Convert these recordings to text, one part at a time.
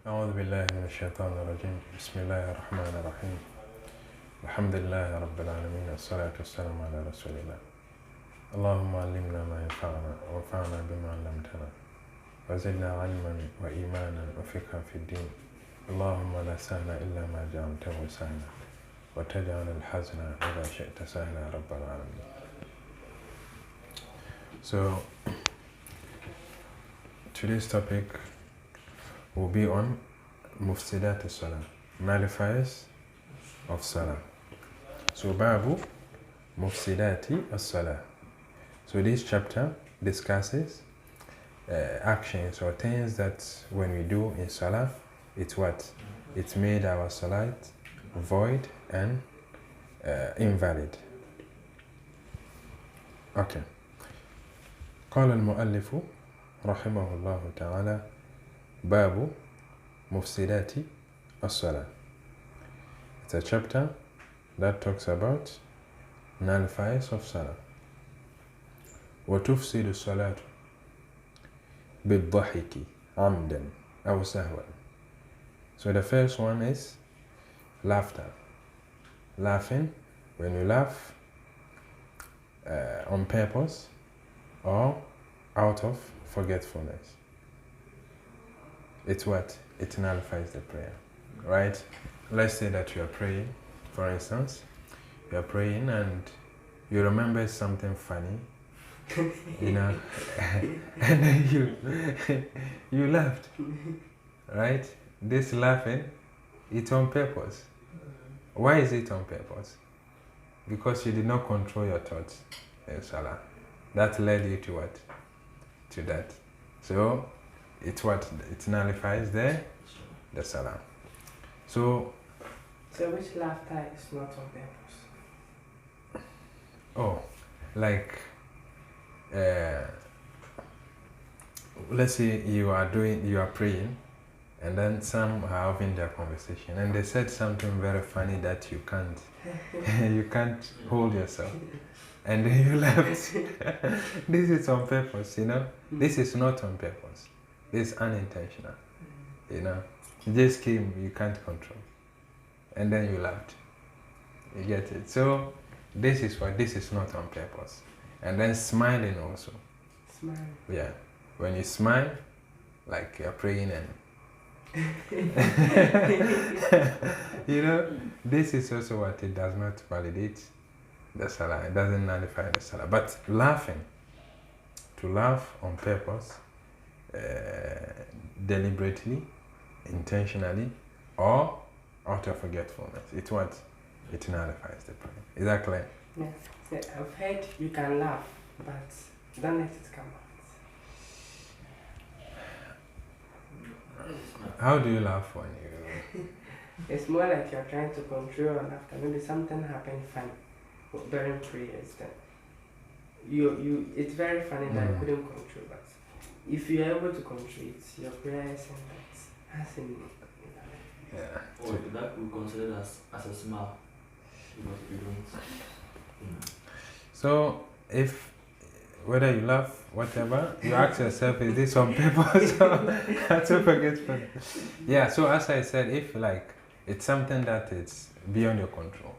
أعوذ بالله من الشيطان الرجيم بسم الله الرحمن الرحيم الحمد لله رب العالمين والصلاة والسلام على رسول الله اللهم علمنا ما ينفعنا وانفعنا بما علمتنا وزدنا علما وإيمانا وفقها في الدين اللهم لا سهل إلا ما جعلته سهلا وتجعل الحزن إذا شئت سهلا رب العالمين. So today's topic will be on mufsidat as-salah, nullifiers of salah. So babu mufsidati as-salah. So this chapter discusses actions or things that when we do in salah, it's what? It's made our salat void and invalid. Okay. قال المؤلف رحمه الله تعالى باب مفسدات الصلاة. It's a chapter that talks about nullifiers of salah. وتفسد الصلاة بالضحك عمدا أو سهوا. So the first one is laughter. Laughing, when you laugh on purpose or out of forgetfulness. It's what? It nullifies the prayer, right? Let's say that you are praying, for instance, you are praying and you remember something funny, you know, and then you laughed, right? This laughing, it's on purpose. Why is it on purpose? Because you did not control your thoughts in salah. That led you to what? To that. So it's what? It nullifies the salah. So which laughter is not on purpose? Oh, like let's say you are praying, and then some are having their conversation, and they said something very funny that you can't hold yourself, and then you laughed. This is on purpose, you know. This is not on purpose. This is unintentional, you know. It just came, you can't control, and then you laughed. You get it? So this is not on purpose. And then smiling also. Smile. Yeah. When you smile, like you're praying and you know, this is also what it does not validate the salah. It doesn't nullify the salah. But laughing, to laugh on purpose, deliberately, intentionally, or out of forgetfulness, it's what? It nullifies the prayer. Is that clear? Yeah. So I've heard you can laugh, but don't let it come out. How do you laugh when you... It's more like you're trying to control your laughter. Maybe something happened funny during prayers. Then it's very funny that you couldn't control, but if you're able to control it, your prayer is in that. As in, Yeah. Or that we consider as a smile. Because you don't. So if whether you laugh, whatever, you ask yourself, is this on purpose or to forgetful? Yeah, so as I said, if like it's something that is beyond your control,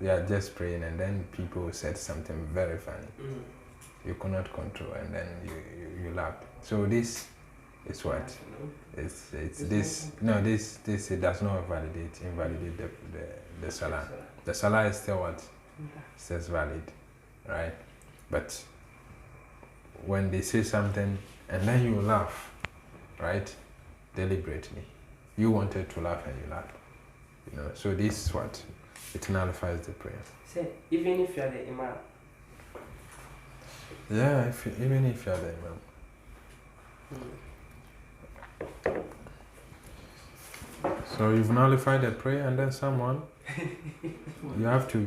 you are just praying and then people said something very funny. You cannot control and then you laugh. So this is what? It's this no this it does not invalidate the salah. The salah is still what? Says valid, right? But when they say something and then you laugh, right? Deliberately. You wanted to laugh and you laugh. You know, so this is what? It nullifies the prayer. say, even if you're the imam. Yeah, even if you're the imam. So you've nullified the prayer and then someone you have to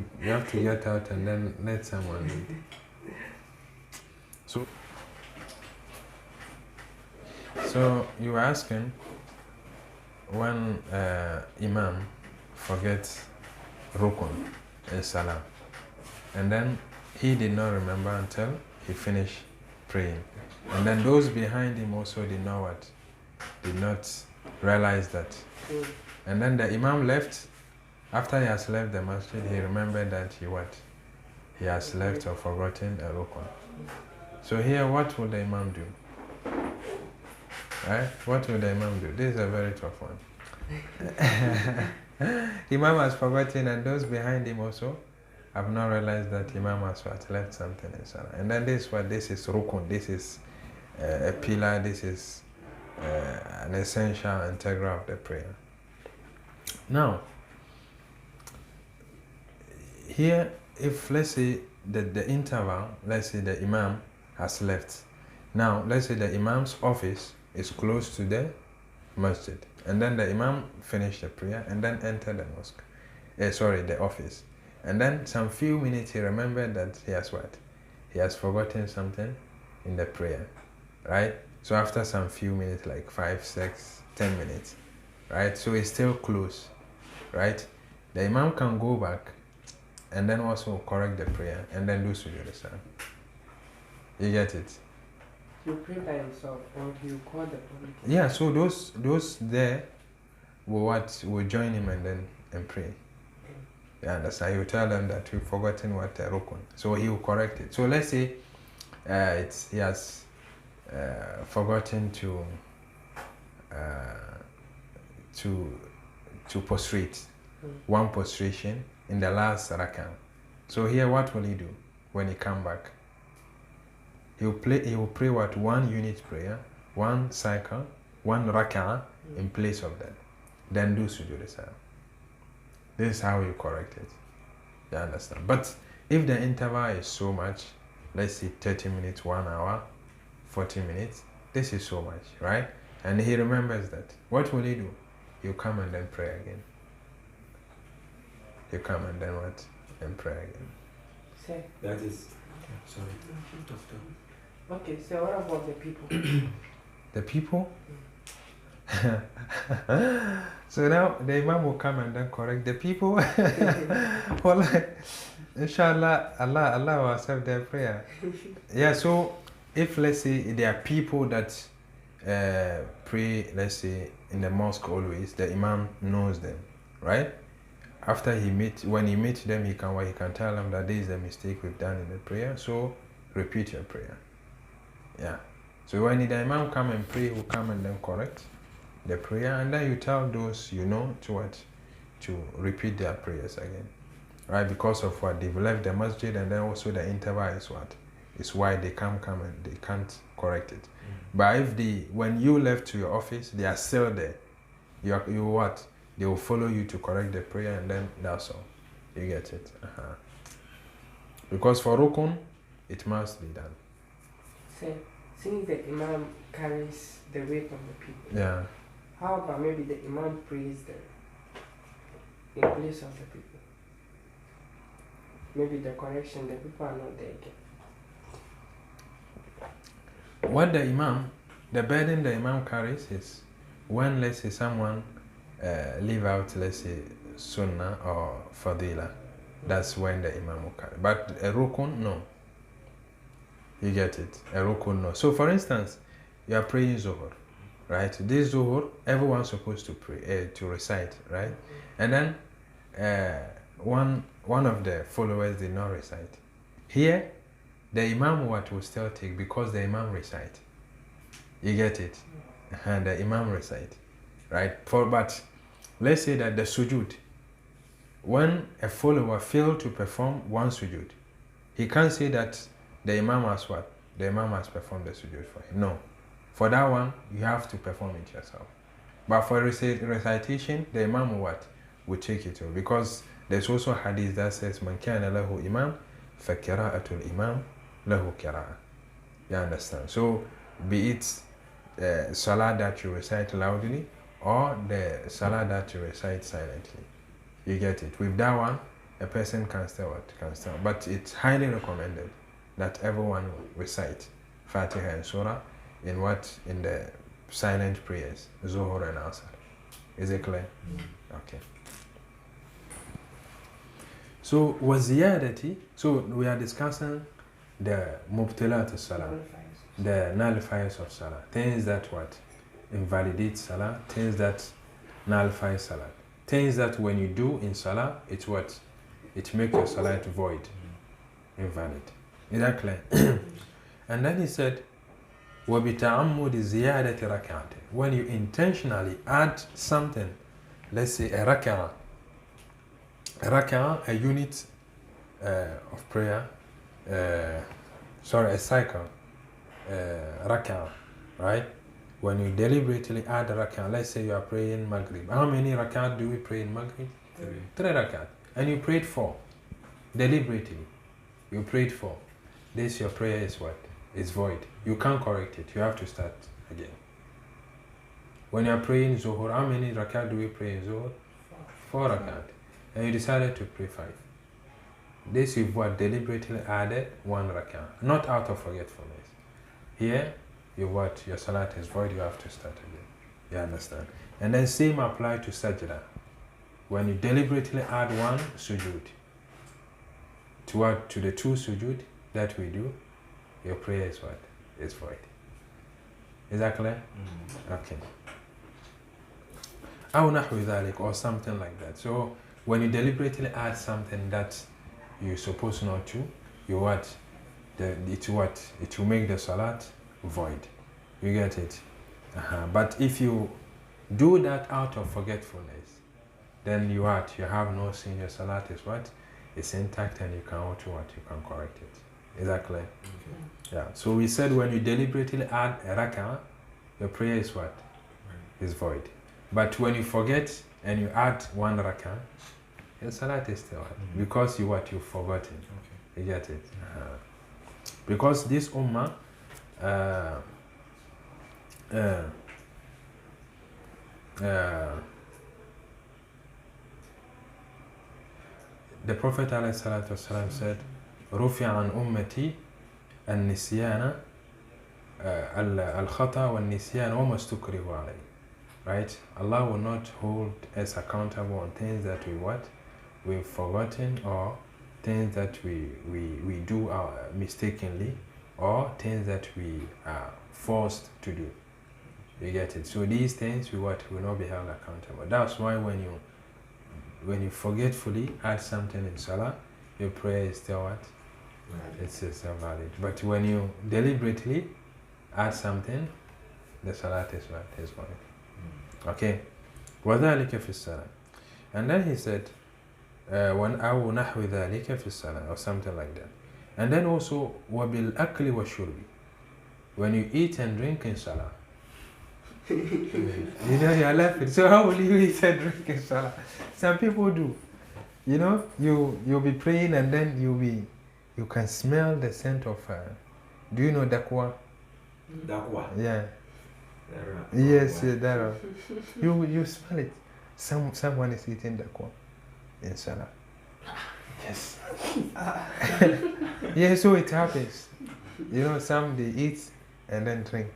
get out and then let someone lead. So you were asking when Imam forgets Rukun in Salah, and then he did not remember until he finished praying, and then those behind him also did not realized that. And then the Imam left. After he has left the masjid, he remembered that he has left or forgotten a rukun. So here, what will the Imam do? Right? What will the Imam do? This is a very tough one. Imam has forgotten, and those behind him also have not realized that Imam has left something in Salah. And then this is rukun, this is a pillar, this is an essential integral of the prayer. Now, here, if let's say that the interval, let's say the Imam has left. Now, let's say the Imam's office is close to the masjid. And then the Imam finished the prayer and then entered the mosque. The office. And then some few minutes he remembered that he has what? He has forgotten something in the prayer. Right? So after some few minutes, like 5, 6, 10 minutes, right? So it's still close. Right? The Imam can go back and then also correct the prayer and then do sujood salah. You get it? You pray by himself or you call the public? Yeah, so those there will join him and pray. You understand? You tell them that you've forgotten what rukun. So he will correct it. So let's say he has forgotten to prostrate. One prostration in the last rak'ah. So here, what will he do when he come back? He will pray what? One unit prayer, one cycle, one rak'ah in place of that. Then do sujood salah. This is how you correct it. You understand? But if the interval is so much, let's say 30 minutes, 1 hour, 40 minutes, this is so much, right? And he remembers that. What will he do? You come and then pray again. You come and then what? And pray again. Say. That is. Sorry. Okay, so what about the people? The people? So now the Imam will come and then correct the people. Well, inshallah, Allah will accept their prayer. Yeah, so if let's say there are people that pray, let's say in the mosque always, the Imam knows them, right? After when he meets them, he can tell them that this is a mistake we've done in the prayer, so repeat your prayer. Yeah. So when the Imam come and pray, he will come and then correct the prayer, and then you tell those you know to repeat their prayers again, right? Because of what they've left the masjid, and then also the interval is what? It's why they can't come and they can't correct it. But if when you left to your office, they are still there. You what? They will follow you to correct the prayer, and then that's all. You get it? Because for rukun, it must be done. Say, since the Imam carries the weight of the people, yeah. How about maybe the Imam prays them in place of the people? Maybe the correction, the people are not there again. What the burden the Imam carries is when, let's say, someone leave out, let's say, Sunnah or Fadila, that's when the Imam will carry. But a Rukun, no. You get it? A Rukun, no. So, for instance, you are praying Zuhur, right? This Zuhur, everyone's supposed to pray, to recite, right? And then one of the followers did not recite. Here, the Imam will still take because the Imam recite. You get it? And the Imam recite, right? But let's say that the sujud, when a follower failed to perform one sujud, he can't say that the Imam has what? The Imam has performed the sujud for him. No. For that one, you have to perform it yourself. But for recitation, the Imam will take it over. Because there's also a hadith that says, Man kana lahu imam, fa qira'atul imam lahu qira'ah. You understand? So, be it salah that you recite loudly, or the salah that you recite silently. You get it? With that one, a person can still but it's highly recommended that everyone recite Fatiha and Surah in the silent prayers, Zuhur and Asr. Is it clear? Okay. So waziyadati, so we are discussing the mubtilat al-salah, the nullifiers of salah, things that invalidate salah, things that nullify salah, things that when you do in salah, it's what? It makes your salah void, invalid. Is that clear? And then he said, وَبِتَعَمُّدِ زِيَادَةِ رَكَعَةٍ. When you intentionally add something, let's say a rak'ah, a unit of prayer, a cycle, rak'ah, right? When you deliberately add a rak'ah, let's say you are praying Maghrib. How many rak'ah do we pray in Maghrib? 3 rak'ah. And you prayed 4. Deliberately. You prayed 4. This your prayer is what? It's void. You can't correct it. You have to start again. When you are praying Zuhur, how many rak'ah do we pray in Zuhur? 4 rak'ah. And you decided to pray 5. This you've what? Deliberately added 1 rak'ah. Not out of forgetfulness. Here, you what? Your salat is void, you have to start again. You understand? And then same apply to sajda. When you deliberately add 1 sujood to what? To the 2 sujood that we do, your prayer is what? Is void. Is that clear? Okay. أو نحو ذلك, or something like that. So when you deliberately add something that you're supposed not to, you what? It will make the salat void. You get it? But if you do that out of forgetfulness, then you what? You have no sin. Your salat is what? It's intact, and you can auto what? You can correct it. Is that clear? Okay. Yeah. So we said when you deliberately add a rak'ah, your prayer is what? Is void. But when you forget and you add 1 rak'ah, your salat is still what? Because you what? You've forgotten. Okay. You get it? Because this ummah, the Prophet ﷺ said, رُفِعَ عَنْ أُمَّتِي النِّسْيَانَ الْخَطَى وَالنِّسْيَانَ وَمَا اسْتُكْرِهُ عَلَيْهِ. Right? Allah will not hold us accountable on things that we what? We've forgotten, or things that we do mistakenly, or things that we are forced to do. You get it? So these things we what? Will not be held accountable. That's why when you forgetfully add something in salah, your prayer is still what? It's still valid. But when you deliberately add something, the salat is what? Is valid. Okay. وَذَلِكَ فِي الصَّلَاةِ. And then he said, أَوْ نَحْوِ ذَلِكَ فِي الصَّلَاةِ, or something like that. And then also, وَبِالْأَكْلِ وَالشُّرْبِ. When you eat and drink in salah. You know, you're laughing. So how will you eat and drink in salah? Some people do. You know, you'll be praying and then you can smell the scent of, do you know dakwa? Dakwa? Yeah. Yes, yeah, that. You smell it. Someone is eating dakwa in salah. Yes. Yeah, so it happens. You know, some they eat and then drink.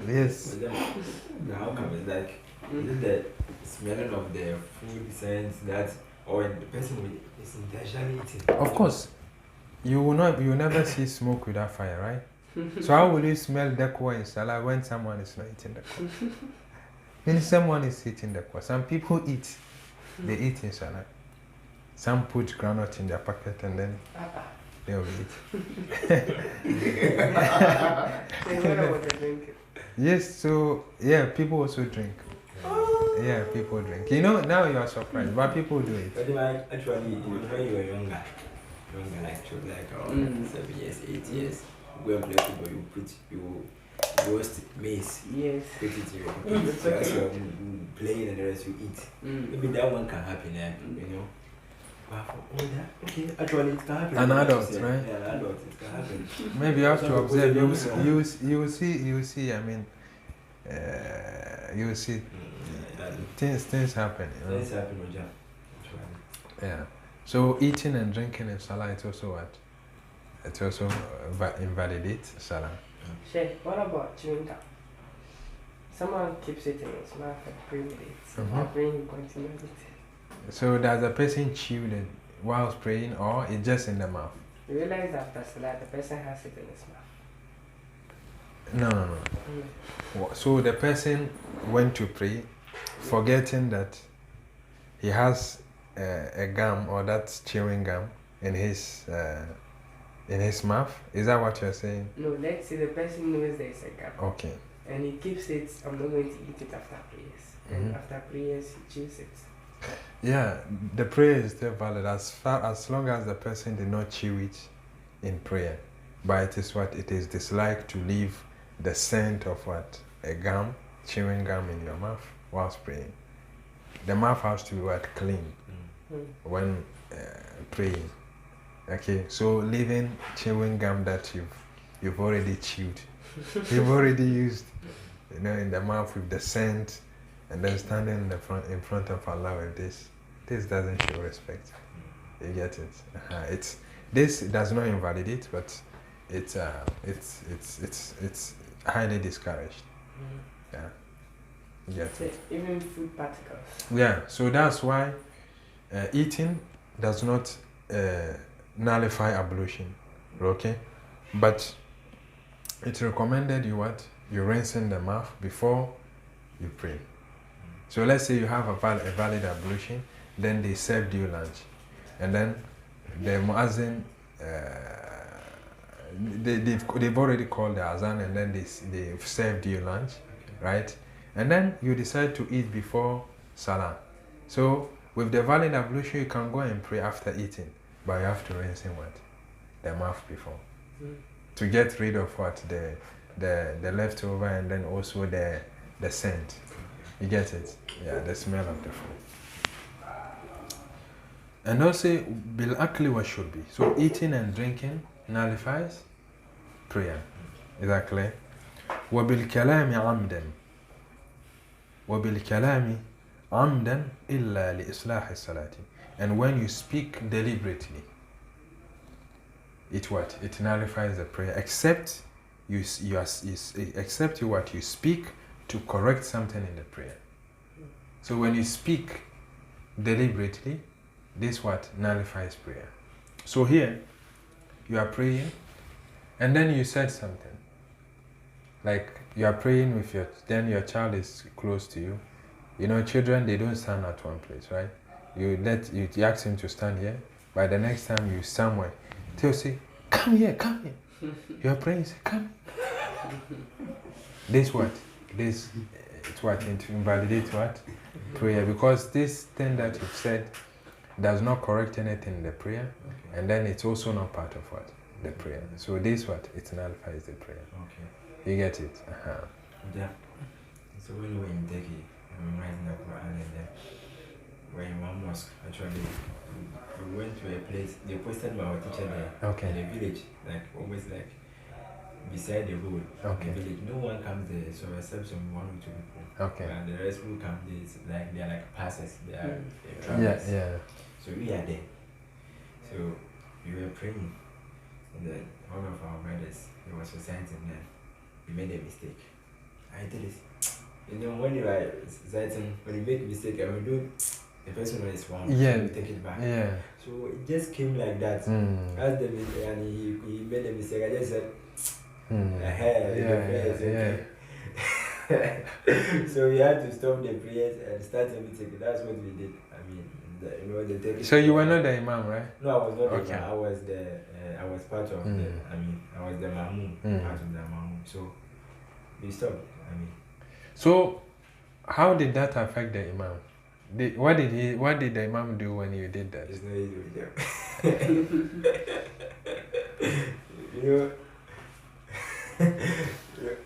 Yes. But how come it's like, is it the smelling of the food sense that, or the person is intentionally eating? Of course. You will never see smoke without fire, right? So how will you smell dakwa in salah when someone is not eating dakwa? When someone is eating dakwa, some people eat. They eat in salah. Some put granite in their pocket and then they'll eat. Yes, so yeah, people also drink. Yeah, people drink. You know, now you are surprised, but people do it. But actually, when you were younger, like 7 years, 8 years, when people you roast maize, yes, put it in your pocket. So as you're playing and the rest you eat. Maybe that one can happen, you know. But for older, okay, actually it can happen. An adult, right? Yeah, an adult, it can happen. Maybe you have to observe. You will see. I mean, you will see things happen. You know? Things happen, Roger. Yeah. So eating and drinking in salah, it's also what? It also invalidates salah. Sheikh, what about chewing gum? Someone keeps it in his mouth and premeditates. Praying continually. So does the person chew it whilst praying, or it's just in the mouth? You realize after salah, the person has it in his No. So the person went to pray, forgetting that he has a gum or that chewing gum in his mouth. Is that what you're saying? No, let's say the person knows there's a gap. Okay. And he keeps it, I'm not going to eat it after prayers. And after prayers, he chews it. Yeah, the prayer is still valid as long as the person did not chew it in prayer. But it is what? It is disliked to leave the scent of what? A gum, chewing gum in your mouth whilst praying. The mouth has to be what? Clean when praying. Okay, so leaving chewing gum that you've already chewed, you've already used, in the mouth with the scent, and then standing in front of Allah with this doesn't show respect. You get it? This does not invalidate, but it's highly discouraged. Yeah, you get it? Even food particles. Yeah, so that's why eating does not nullify ablution, okay? But it's recommended you rinse in the mouth before you pray. So let's say you have a valid ablution, then they served you lunch, and then the muazzin, they've already called the azan, and then they've served you lunch, right? And then you decide to eat before Salat. So with the valid ablution, you can go and pray after eating, but you have to rinse in the mouth before, to get rid of the leftover, and then also the scent. You get it? Yeah, the smell of the food. And also, bil akli wa shurbi. So eating and drinking nullifies prayer. Is that clear? Wa bil kalami amdan. Wa bil kalami amdan illa li islah salati. And when you speak deliberately, it what? It nullifies the prayer, except you speak to correct something in the prayer. So when you speak deliberately, this what? Nullifies prayer. So here, you are praying, and then you said something. Like, you are praying with then your child is close to you. You know, children, they don't stand at one place, right? You ask him to stand here, but the next time you somewhere, they'll say, come here. You are praying, say, come here. This what? It's what? It invalidates what? Prayer. Because this thing that you've said does not correct anything in the prayer, and then it's also not part of what? The prayer. So this what? It nullifies the prayer. Okay. You get it? Yeah. So when we were in Turkey, I'm writing the Quran, and then we're in one mosque. Actually, we went to a place. They posted my teacher there. Okay. In a village, like almost like beside the road. Okay. The village. No one comes there, so except some 1 or 2 people. Okay. And the rest will come. They're like passers. They are Yeah, travelers. yeah. So we are there. So we were praying, and then one of our brothers, he was reciting, and he made a mistake. I did it. You know, when you are reciting, when you make a mistake, and we do, the person on his one, Yeah. so we take it back. Yeah. So it just came like that. As the mistake, and he made a mistake, I just said, Yeah. So we had to stop the prayers and start everything. That's what we did. I mean, the Turkish. So you were not the imam, right? No, I was not Okay. the imam. I was part of the. I was the mamun, part of the mamun. So we stopped. So how did that affect the imam? What did the imam do when you did that? It's not easy with them. You know,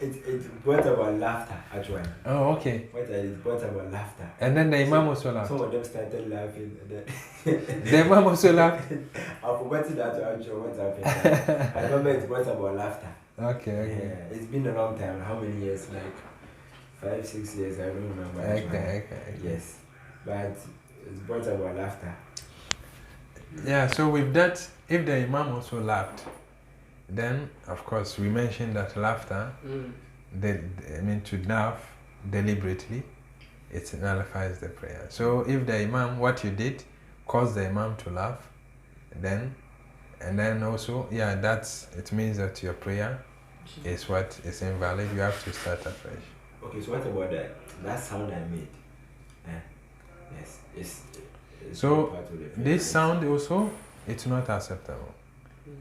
it brought about laughter, actually. Oh, okay. It brought about laughter. And then the imam also laughed. Some of them started laughing. And then The imam also laughed. I forgot that to answer what happened. I remember it brought about laughter. Okay. Yeah, it's been a long time. How many years? Like 5, 6 years. I don't remember. Okay. Yes, but it's brought about laughter. Yeah. So with that, if the imam also laughed, then of course we mentioned that laughter. To laugh deliberately, it nullifies the prayer. So if the imam, what you did, caused the imam to laugh, and then also, it means that your prayer is what is invalid. You have to start afresh. Okay, so what about that? That sound I made? Yes, it's So part of the prayer, this right? sound also, it's not acceptable,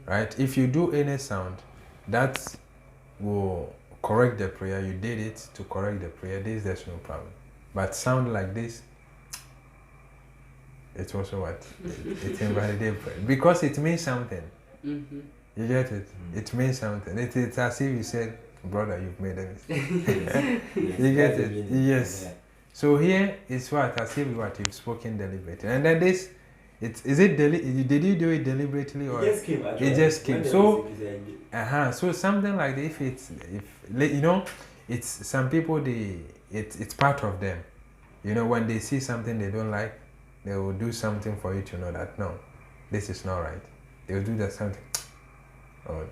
right? If you do any sound that will correct the prayer, you did it to correct the prayer, there's no problem. But sound like this, it's also what? It invalidates prayer. Because it means something. Mm-hmm. You get it? It means something. It's as if you said, brother, you've made a mistake. You get it? Yes. Yeah. So here it's what? As if what you've spoken deliberately. And then this, is it did you do it deliberately or? It just came. Actually. It just came. When the So, music is so something like that, if you know, it's some people it's part of them. You know, when they see something they don't like, they will do something for you to know that no, this is not right. They will do that something. Oh,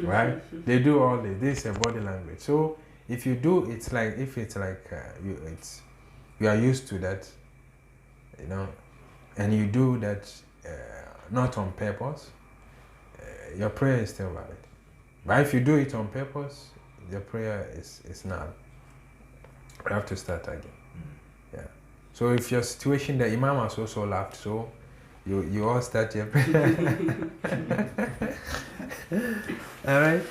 right? They do all this. This is a body language. So if you do, it's like you are used to that, you know, and you do that not on purpose, your prayer is still valid. But if you do it on purpose, your prayer is null. You have to start again. Yeah. So if your situation, the imam has also laughed, so you all start your prayer. All right.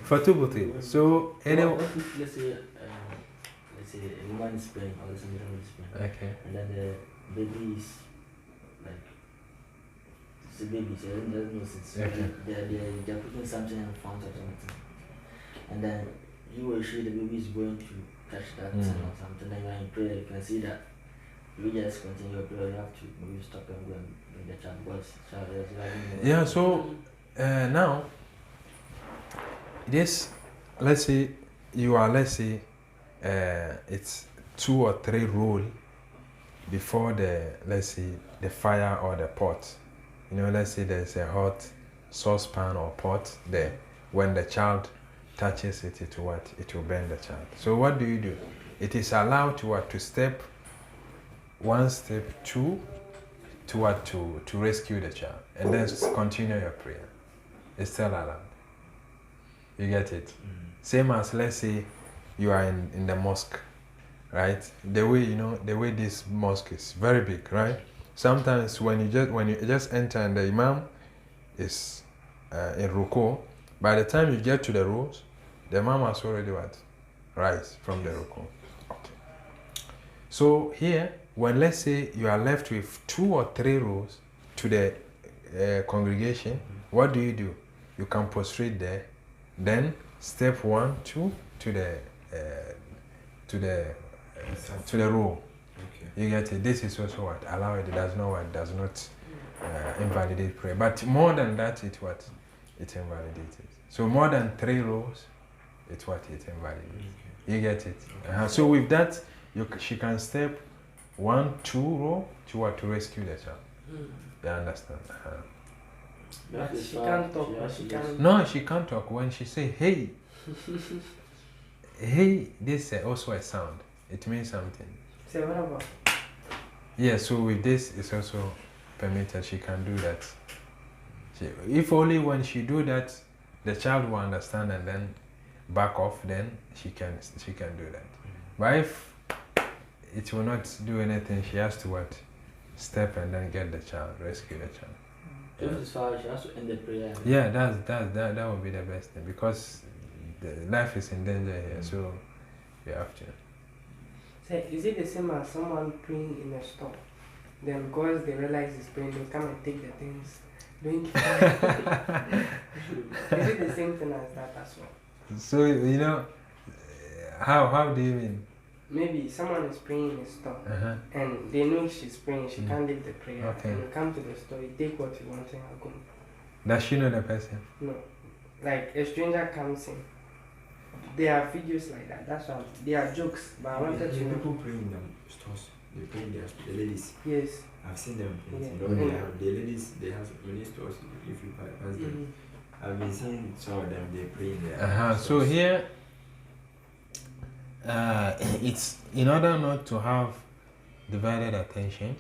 For two. So anyway. Let's say a woman is praying or somebody is praying. Okay. And then the baby is like it's a baby, so it doesn't know since Okay. they're putting something in front of something. And then you or she, the baby is going to catch that thing or something. Then when you pray, you can see that you just continue your prayer, you have to maybe stop and go and bring the child because child is like Yeah, so now this, let's say it's 2 or 3 roll before the fire or the pot. You know, let's say there's a hot saucepan or pot there. When the child touches it, it will burn the child. So what do? It is allowed to step 1, step 2 to rescue the child, and then continue your prayer. It's still allowed. You get it? Same as, let's say you are in the mosque, right? The way this mosque is very big, right? Sometimes when you just enter and the imam is in ruku, by the time you get to the rows, the imam has already rise from the ruku. Okay. So here, when let's say you are left with 2 or 3 rows to the congregation, what do? You can prostrate there, then step 1, 2 to the row. Okay. You get it. This is also what allow it. Does not invalidate prayer. But more than that, it invalidates it. So more than 3 rows, it invalidates. You get it. So with that, she can step 1, 2 row to rescue the child. You understand? But she can't talk. She can't. No, she can't talk. When she say hey, hey, this is also a sound. It means something. Say what about? Yeah. So with this, it's also permitted. She can do that. If only when she do that, the child will understand and then back off. Then she can do that. But if it will not do anything, she has to step and then get the child, rescue the child. If it's far, she has to end the prayer. Yeah, that would be the best thing because the life is in danger here, so you have to. Say, is it the same as someone praying in a store? Then because they realize he's praying, they come and take the things. Is it the same thing as that as well? So how do you mean? Maybe someone is praying in a store and they know she's praying, she can't leave the prayer. Okay. And you come to the store, you take what you want and go. Does she know the person? No. Like a stranger comes in. There are videos like that. That's why they are jokes, but I wanted to know. People pray in the stores. They pray in the ladies. Yes. I've seen them. Yeah. The ladies, they have many stores. If you pass them, I've been seeing some of them. They pray in their stores. So here, it's in order not to have divided attention,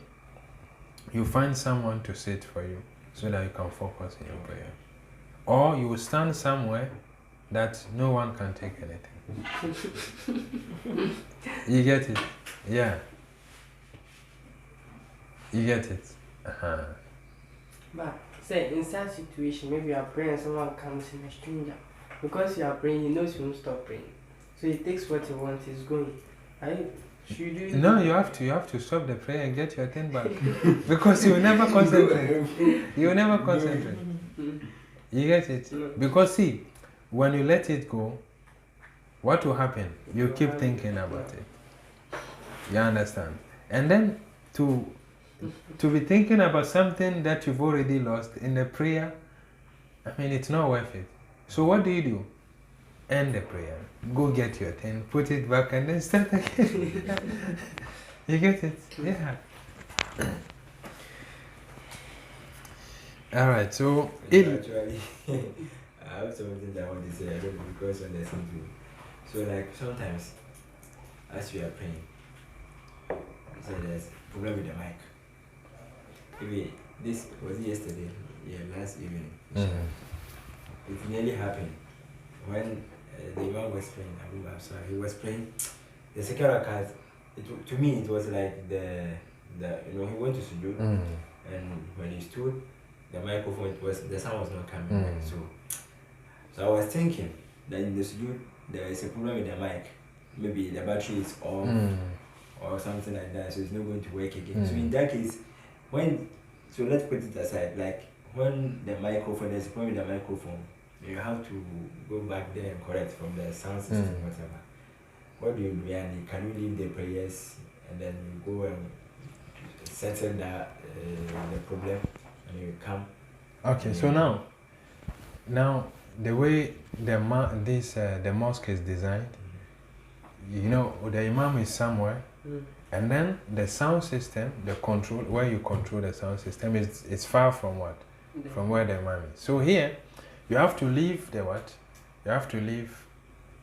you find someone to sit for you so that you can focus in your prayer, or you will stand somewhere that no one can take anything. You get it? Yeah. You get it? Uh-huh. But say in such situation, maybe you are praying and someone comes in a stranger. Because you are praying, he knows you won't stop praying. So he takes what he wants, he's going. Should you No, you have to stop the prayer and get your thing back. Because you will never concentrate. You will never concentrate. You get it? Because see, when you let it go, what will happen? You keep thinking about it. You understand? And then to be thinking about something that you've already lost in the prayer, I mean, it's not worth it. So what do? End the prayer. Go get your thing, put it back, and then start again. You get it? Yeah. Alright, so actually, I have something that I want to say. I don't know because when there's something. So like sometimes, as we are praying, so there's a problem with the mic. Maybe this was yesterday, last evening. It nearly happened when the Imam was praying. I'm sorry, he was praying. The second rakat, to me it was like the he went to sujood, and when he stood, the microphone the sound was not coming back. So I was thinking that in the sujood there is a problem with the mic. Maybe the battery is off or something like that, so it's not going to work again. So in that case, so let's put it aside. Like when there's a problem with the microphone, you have to go back there and correct from the sound system, whatever. What do you do? And can you leave the prayers and then you go and settle the problem and you come? Okay, so now the way the mosque is designed, the imam is somewhere, and then the sound system, the control where you control the sound system is far from what? From where the imam is. So here you have to leave the what? You have to leave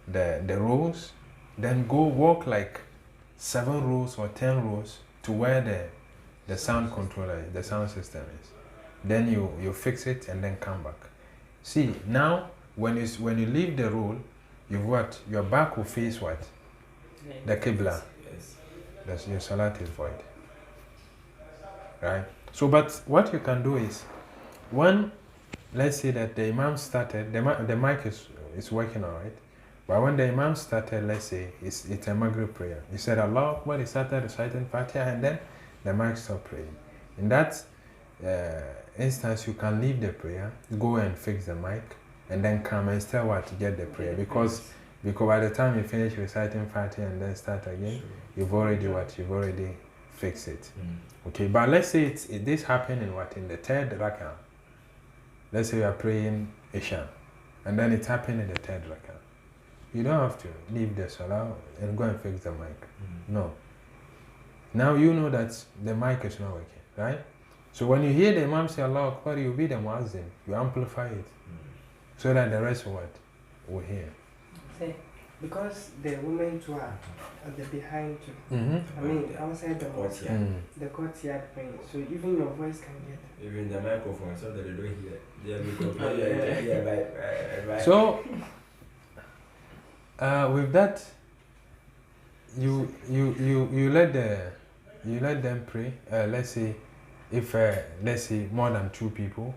the rows, then go walk like 7 rows or 10 rows to where the sound controller is, the sound system is. Then you fix it and then come back. See, now when you leave the row, your back will face what? The Qibla. Yes. Your Salat is void. Right? So, but what you can do is, when, let's say that the Imam started, the mic is working alright, but when the Imam started, let's say, it's a Maghrib prayer. He said Allah Akbar, he started reciting Fatiha, and then the mic stopped praying. In that instance, you can leave the prayer, go and fix the mic, and then come and still get the prayer. Because by the time you finish reciting Fatiha and then start again, you've already fixed it. Okay, but let's say this happened in the third rak'ah. Let's say you are praying Isha, and then it happened in the third rak'ah. You don't have to leave the salah and go and fix the mic. No. Now you know that the mic is not working, right? So when you hear the Imam say Allah Akbar, you be the muazzin. You amplify it so that the rest will hear. Say, because the women too are at the behind too. I mean, outside the courtyard, the courtyard praying. So even your voice can get. Even the microphone, so that they don't hear. Right. So with that, you let them pray. Let's say if more than 2 people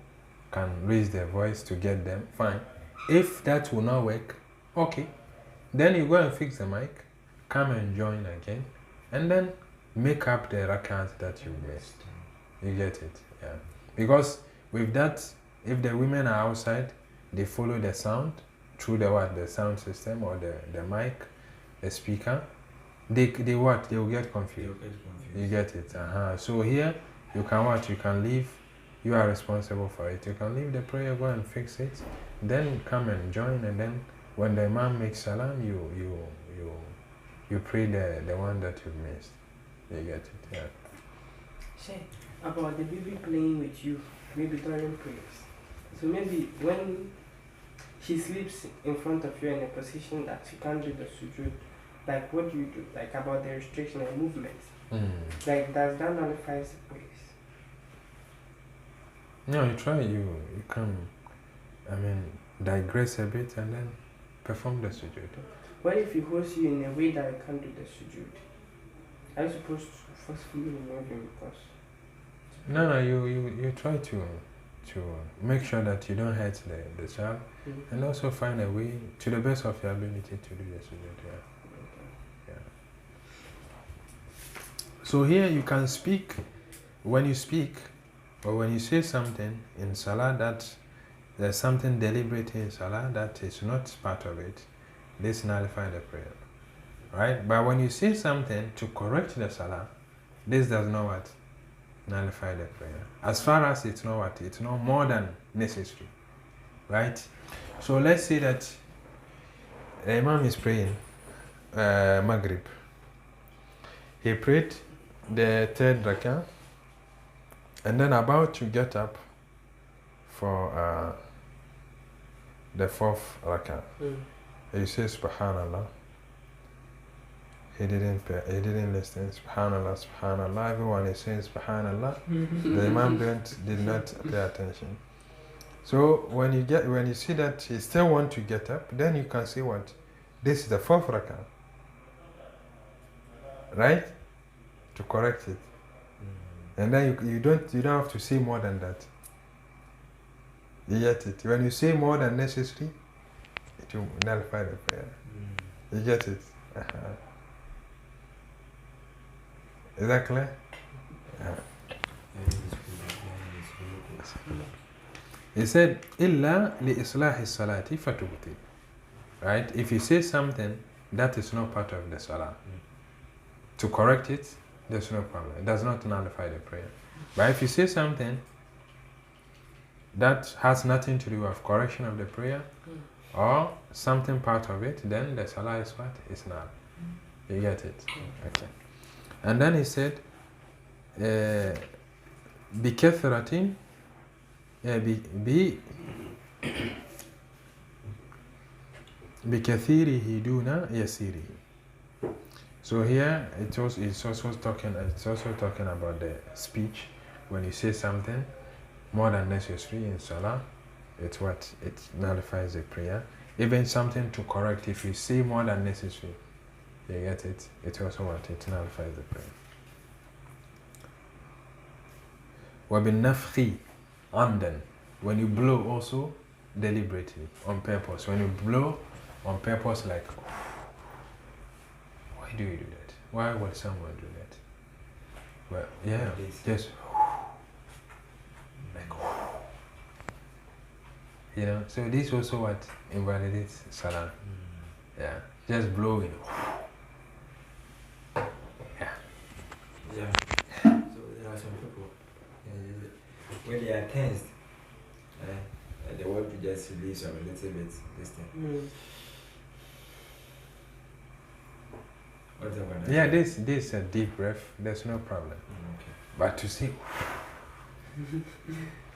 can raise their voice to get them, fine. If that will not work, okay, then you go and fix the mic, come and join again, and then make up the rakats that you missed. You get it? Yeah. Because with that, if the women are outside, they follow the sound through the sound system or the mic, the speaker. They will get confused. You get it? So here you can leave. You are responsible for it. You can leave the prayer, go and fix it, then come and join, and then when the Imam makes salam, you pray the one that you missed. You get it? Yeah. Say about the baby playing with you, maybe during prayers. So maybe when she sleeps in front of you in a position that she can't do the sujood, like what do you do? Like about the restriction and movements. Like does that nullify the praise? No, you try. You can, digress a bit and then perform the sujood. What if he holds you in a way that you can't do the sujood? Are you supposed to forcefully remove him because? No, you try to make sure that you don't hurt the child, and also find a way to the best of your ability to do the sujood. Yeah. So here you can speak, when you speak or when you say something in Salah that there's something deliberate in Salah that is not part of it, this nullifies the prayer. Right? But when you say something to correct the Salah, this does not what? Nullify the prayer. As far as it's not what? It's not more than necessary. Right? So let's say that the Imam is praying Maghrib. He prayed the third rakah and then about to get up for the fourth rakah. He says Subhanallah. He didn't listen. Subhanallah, Subhanallah. Everyone is saying Subhanallah. The Imam did not pay attention. So when you see that he still want to get up, then you can say what? This is the fourth rakah. Right? To correct it. And then you don't have to say more than that. You get it? When you say more than necessary, it will nullify the prayer. You get it? Is that clear? He said, "Illa li islahi salati fatubti." Right? If you say something that is not part of the salah, to correct it, there's no problem. It does not nullify the prayer. But if you say something that has nothing to do with correction of the prayer, or something part of it, then the salah is what? It's null. You get it? Okay. And then he said, بِكَثْرَةٍ بِكَثِيرِهِ دُونَ يَسِيرِهِ. So here it's also talking about the speech. When you say something more than necessary in salah, it's what? It nullifies the prayer. Even something to correct, if you say more than necessary, you get it? It's also what? It nullifies the prayer. وَبِالنَّفْخِ عَمْدًا. When you blow also deliberately, on purpose. When you blow on purpose, like, why do you do that? Why would someone do that? Well, yeah, just like, you know. So this also what invalidates salah. Yeah, just blowing. Yeah. So there are some people when they are tensed, they want to just release them a little bit. This thing. What's about that? Yeah, this is a deep breath. There's no problem. Okay. But to see.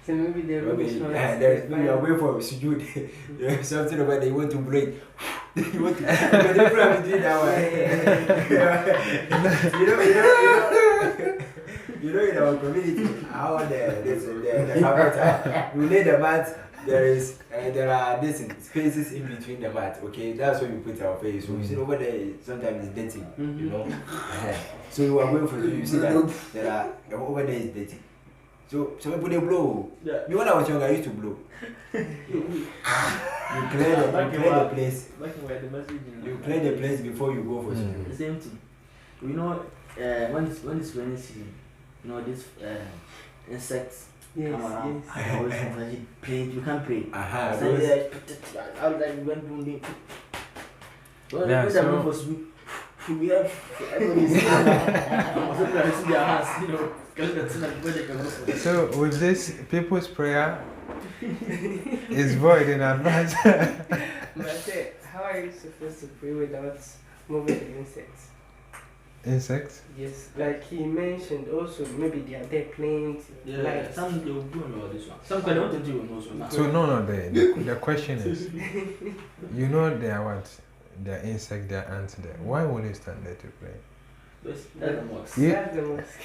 So maybe the room is not. There's maybe a way for sujood. There's something about they want to break. You want to. Because they probably do that way. You know, in our community, how the carpet, we lay the mat. There are these spaces in between the mat. Okay, that's where we put our face. So you see over there, sometimes it's dirty. You know. So you are going for you see that there are over there is dirty. So people they blow. Yeah. Me when I was young, I used to blow. You clear the place. You clear the place before you go for sujood. The same thing. You know, when it's rainy season, you know these insects. Yes, come around. yes. I always pray. You can't pray. I So I was like, when doing it. Well, Yeah, so we have everybody's their hands, you know. So with this, people's prayer is void in advance. But I said, how are you supposed to pray without moving the insects? Insects? Yes, like he mentioned also, maybe they are there playing. Yeah, some they will do all this one. Some kind of want to do also now. So no, the question is, you know they are what? They are insect, they are ants there. Why would you stand there to pray? That's the mosque. That's the mosque.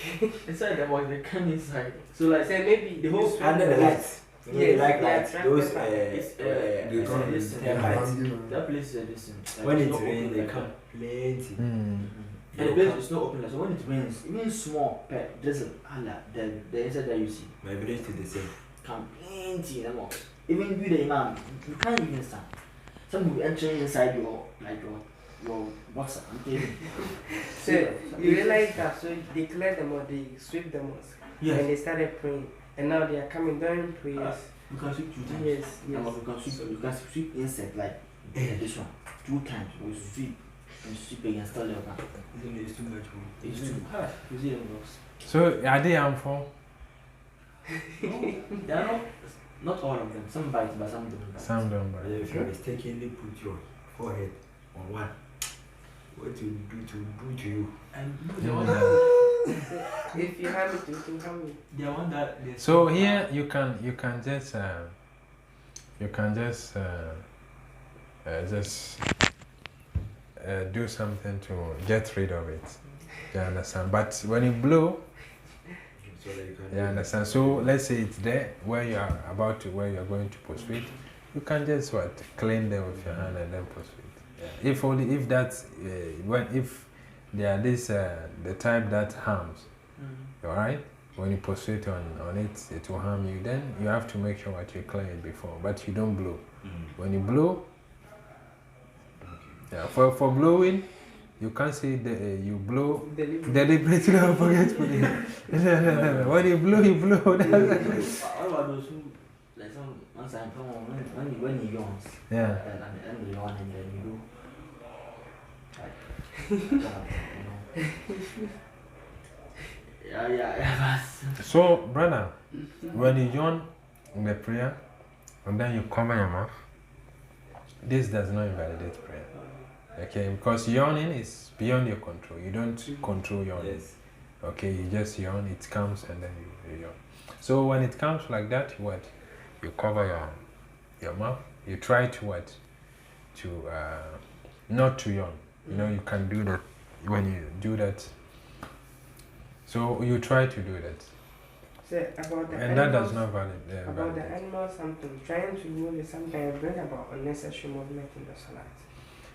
Inside the mosque, they come inside. So like Say maybe the whole under the lights. You know, they like those they come listen, termites. that place is a distance. Like, When it's it not rains, open they like come that. plenty. And the place is not open like so. When it rains, even small, just the inside that you see. My village is the same. Come plenty, even you the imam, you can't even stand. Some will be entering inside your boxer. I'm telling you. So you realize that, so they clear them or they sweep the mosque. Yes. And they started praying. And now they are coming during prayers. You can sweep 2 times. Yes, yes. You can sweep inside like this one 2 times. You sweep and sweep again, still your back. It's too much. It's too hard. You see the box. So are they harmful? No, they are not all of them. Some bite, but some don't bite. Some don't But bite. if you mistakenly put your forehead on one, what will do to you? And If you have it, you can come in. they are one that. So here you can just do something to get rid of it. You understand? But when you blow, So that you can you understand? So let's say it's there where you are where you are going to prostrate. You can just clean them with your hand and then prostrate. Yeah. If that's if they are the type that harms, all right. When you prostrate on it, it will harm you. Then you have to make sure that you clean it before, but you don't blow. When you blow, yeah, for blowing, you can't say you blow deliberately or forgetfully. No. When you blow, you blow. What about those who, like once I come on, when he yawns, Yeah. and you yawn and then you do, like, yeah. So, brother, when you yawn in the prayer and then you cover your mouth, this does not invalidate prayer. Okay, because yawning is beyond your control. You don't control yawning. Yes. Okay, you just yawn, it comes and then you yawn. So when it comes like that, you cover your mouth. You try to not to yawn. You know, you can do that when you do that. So you try to do that. So about the And animals, that does not about the animals, something trying to move it sometimes bring about unnecessary movement in the salat.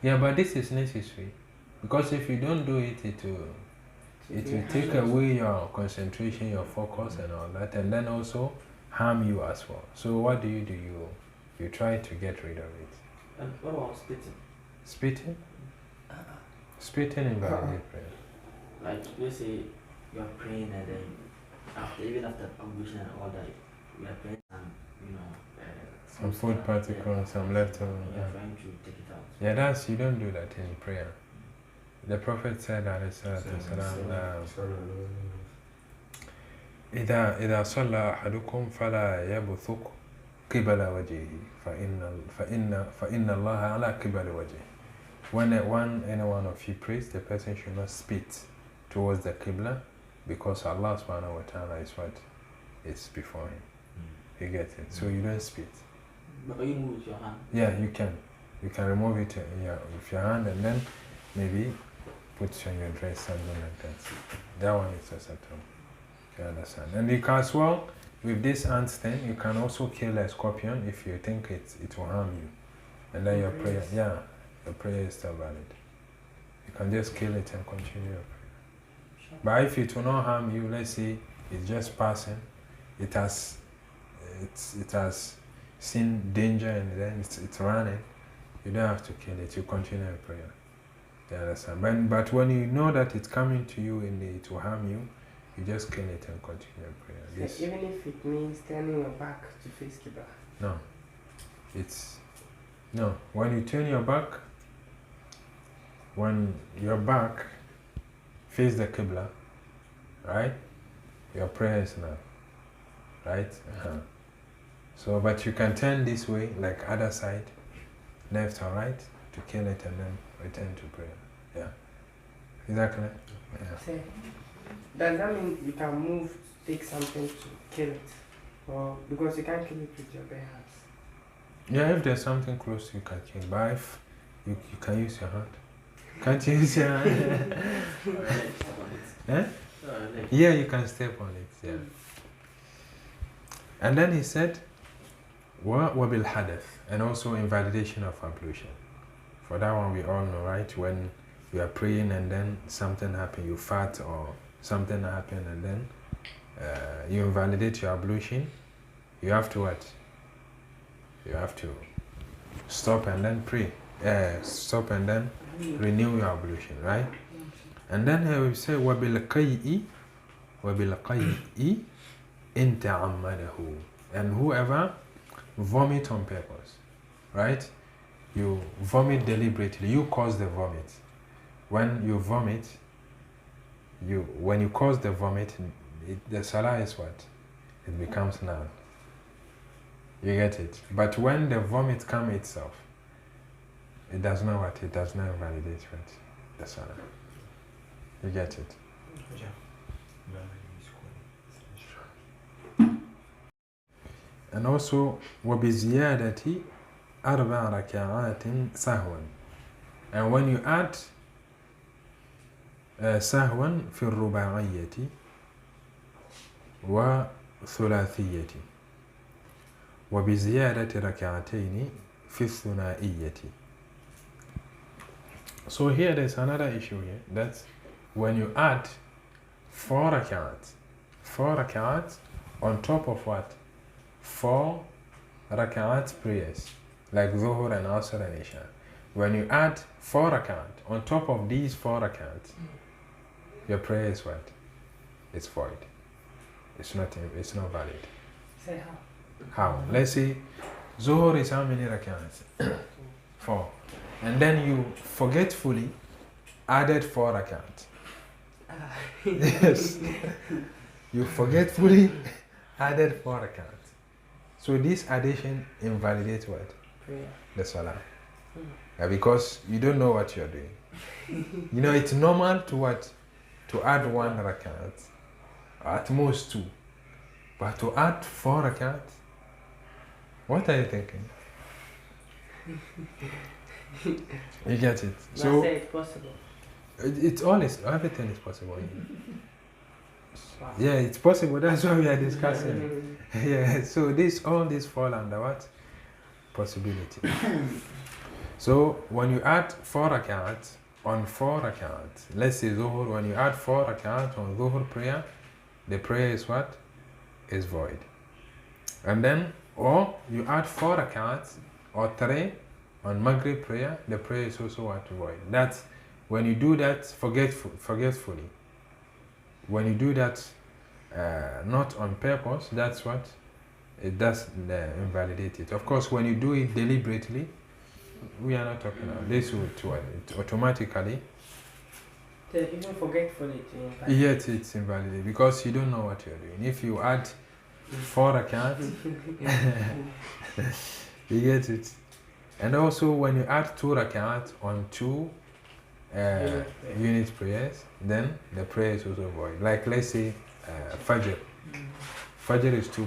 Yeah, but this is necessary because if you don't do it, it will take away your concentration, your focus, and all that, and then also harm you as well. So what do? You try to get rid of it. And what about spitting? Spitting? Spitting invalidates prayer. Like, let's say you are praying and then even after ablution and all that, you are praying and Some food particles, some leftover. you are trying to take it out. Yeah, you don't do that in prayer. The Prophet said, إذا صلى أحدكم فلا يبثق قبل وجهه فإن الله على قبل وجهه. When any one of you prays, the person should not spit towards the Qibla because Allah subhanahu wa ta'ala is what is before him. You get it? So you don't spit. But can you move with your hand? Yeah, you can. You can remove it with your hand and then maybe put it on your dress, something like that. That one is acceptable. You understand? And you can as well, with this ant sting, you can also kill a scorpion if you think it will harm you. And then your prayer is still valid. You can just kill it and continue your prayer. Sure. But if it will not harm you, let's say it's just passing, it has seen danger and then it's running, you don't have to kill it, you continue your prayer. You understand? But when you know that it's coming to you and it will harm you, you just kill it and continue your prayer. So Yes. even if it means turning your back to face Qibla. No. When you turn your back, when your back face the Qibla, right? Your prayer is not, right? So, but you can turn this way, like other side, left or right, to kill it and then return to prayer. Yeah. Exactly. Yeah. So, does that mean you can move to take something to kill it? Or because you can't kill it with your bare hands? Yeah, if there's something close, you can kill. But if you can use your hand. Can't you use your hand? Eh? Yeah, you can step on it. Yeah. And then he said, وبالحدث, and also invalidation of ablution. For that one we all know, right? When you are praying and then something happened, you fart or something happened and then you invalidate your ablution, you have to what? You have to stop and then pray. Stop and then renew your ablution, right? And then here we say وَبِالْقَيْءِ إِنْ تَعَمَّدَهُ, and whoever vomit on purpose, right? You vomit deliberately, you cause the vomit. When you vomit, when you cause the vomit, the salah is what? It becomes null. You get it? But when the vomit comes itself, it does not what? It does not invalidate what? The salah. You get it? And also وبزيادة 4 ركعات سهوا, and when you add سهوا في الرباعية وثلاثية وبزيادة ركعتين في الثنائية. So here there's another issue here, that's when you add 4 rak'at on top of what? 4 rak'at prayers, like Dhuhr and Asr and Isha. When you add 4 rak'at on top of these 4 rak'at, your prayer is what? It's void. It's not valid. Say how? How? Let's say Zuhur is how many rak'ats? 4. And then you forgetfully added 4 rak'at. Yes. You forgetfully added 4 rak'at. So this addition invalidates what? Prayer. The salah. Because you don't know what you're doing. You know, it's normal to what? To add 1 rakat, at most 2. But to add 4 rakat, what are you thinking? You get it? So say it's possible. Everything is possible. Yeah, it's possible. That's what we are discussing. Yeah. So all this fall under what? Possibility. So when you add 4 rak'at on 4 rak'at, let's say Zuhur, when you add 4 rak'at on Zuhur prayer, the prayer is what? Is void. And then, or you add 4 rak'at or 3 on Maghrib prayer, the prayer is also what? Void. That's when you do that forgetfully. When you do that not on purpose, that's what? It does invalidate it. Of course, when you do it deliberately, we are not talking about this. It automatically. Even forgetfully to invalidate. Yet it's invalidated because you don't know what you're doing. If you add 4 rakat, you get it. And also when you add 2 rakat on 2 unit prayers, then the prayer is also void. Like let's say Fajr. Fajr is 2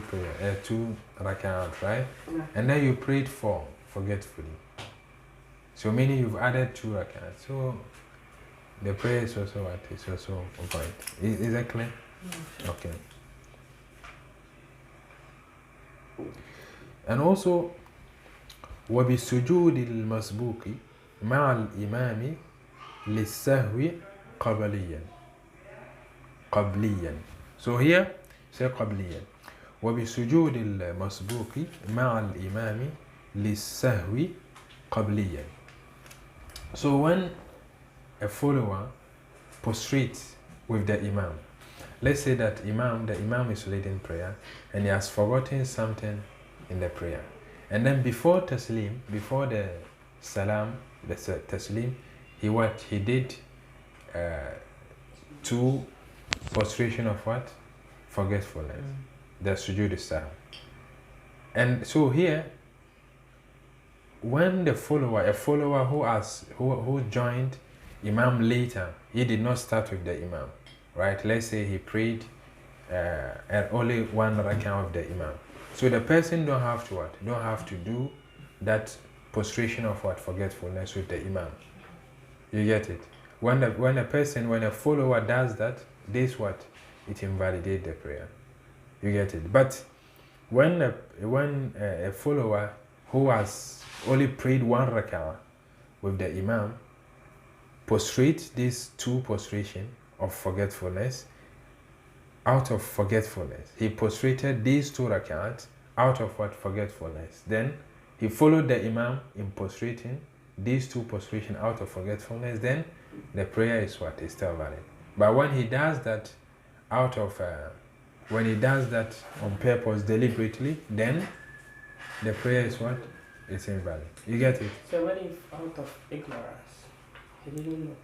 rakat, right? And then you prayed 4 forgetfully. So meaning you've added 2 rakat. So the prayer is also what? It's also void. Is that clear? Okay. And also وبسجود المسبوق مع الإمام للسهو قبليا. So here say قبليا. وبسجود المسبوق مع الإمام للسهو قبليا. So when a follower prostrates with the imam, let's say that the imam is leading prayer and he has forgotten something in the prayer, and then before taslim, before the salam, the taslim, he did 2 prostration of what? Forgetfulness. The sujood sahw. And so here, when a follower who joined imam later, he did not start with the imam, right? Let's say he prayed only 1 rak'ah of the imam. So the person don't have to do that prostration of what? Forgetfulness with the imam. You get it? When a follower does that, this what? It invalidates the prayer. You get it? But when a follower who has only prayed one rak'ah with the imam prostrate these two prostration of forgetfulness out of forgetfulness. He prostrated these two rak'ahs out of what? Forgetfulness. Then he followed the imam in prostrating these two prostration out of forgetfulness. Then the prayer is what? Is still valid. But when he does that out of when he does that on purpose deliberately, then the prayer is what? It's invalid. You get it? So what if out of ignorance? He didn't know.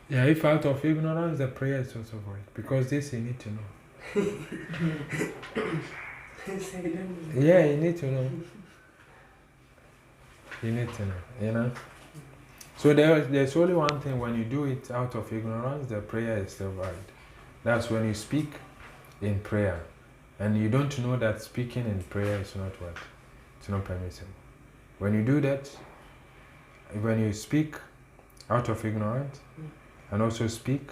Yeah, if out of ignorance, the prayer is also void. Because this you need to know. So he didn't know. Yeah, you need to know. You need to know, you know? So there's only one thing: when you do it out of ignorance, the prayer is still valid. That's when you speak in prayer. And you don't know that speaking in prayer is not what? It's not permissible. When you do that, when you speak out of ignorance, and also speak